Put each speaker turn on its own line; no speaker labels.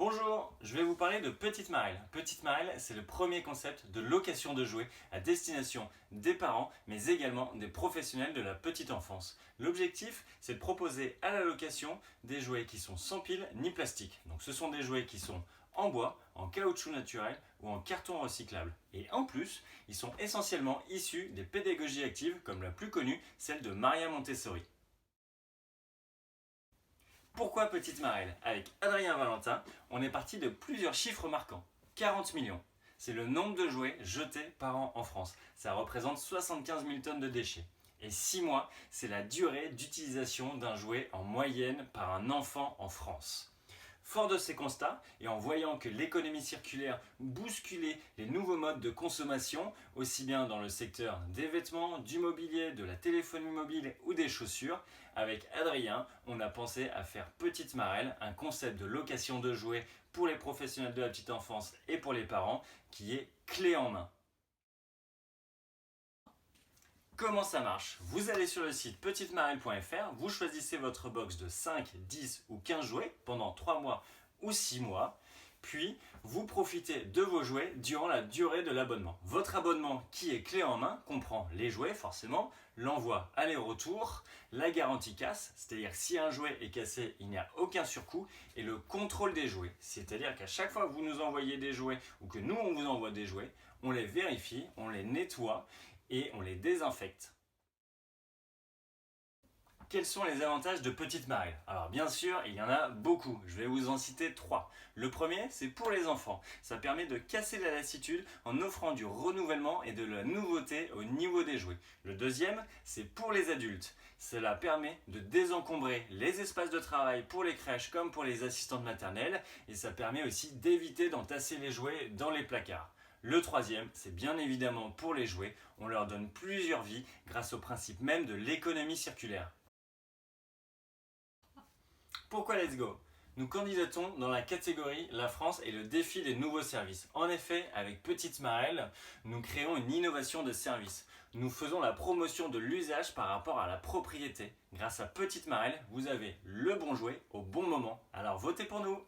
Bonjour, je vais vous parler de Petite Marelle. Petite Marelle, c'est le premier concept de location de jouets à destination des parents, mais également des professionnels de la petite enfance. L'objectif, c'est de proposer à la location des jouets qui sont sans pile ni plastique. Donc ce sont des jouets qui sont en bois, en caoutchouc naturel ou en carton recyclable. Et en plus, ils sont essentiellement issus des pédagogies actives, comme la plus connue, celle de Maria Montessori. Pourquoi Petite Marelle? Avec Adrien Valentin, on est parti de plusieurs chiffres marquants. 40 millions. C'est le nombre de jouets jetés par an en France. Ça représente 75 000 tonnes de déchets. Et 6 mois, c'est la durée d'utilisation d'un jouet en moyenne par un enfant en France. Fort de ces constats, et en voyant que l'économie circulaire bousculait les nouveaux modes de consommation, aussi bien dans le secteur des vêtements, du mobilier, de la téléphonie mobile ou des chaussures, avec Adrien, on a pensé à faire Petite Marelle, un concept de location de jouets pour les professionnels de la petite enfance et pour les parents, qui est clé en main. Comment ça marche? Vous allez sur le site petitemarelle.fr, vous choisissez votre box de 5, 10 ou 15 jouets pendant 3 mois ou 6 mois, puis vous profitez de vos jouets durant la durée de l'abonnement. Votre abonnement qui est clé en main comprend les jouets forcément, l'envoi aller-retour, la garantie casse, c'est-à-dire si un jouet est cassé, il n'y a aucun surcoût, et le contrôle des jouets, c'est-à-dire qu'à chaque fois que vous nous envoyez des jouets ou que nous on vous envoie des jouets, on les vérifie, on les nettoie et on les désinfecte. Quels sont les avantages de Petite Marelle? Alors bien sûr, il y en a beaucoup. Je vais vous en citer 3. Le premier, c'est pour les enfants. Ça permet de casser la lassitude en offrant du renouvellement et de la nouveauté au niveau des jouets. Le deuxième, c'est pour les adultes. Cela permet de désencombrer les espaces de travail pour les crèches comme pour les assistantes maternelles et ça permet aussi d'éviter d'entasser les jouets dans les placards. Le troisième, c'est bien évidemment pour les jouets. On leur donne plusieurs vies grâce au principe même de l'économie circulaire. Pourquoi Let's Go? Nous candidatons dans la catégorie La France et le défi des nouveaux services. En effet, avec Petite Marelle, nous créons une innovation de service. Nous faisons la promotion de l'usage par rapport à la propriété. Grâce à Petite Marelle, vous avez le bon jouet au bon moment. Alors votez pour nous!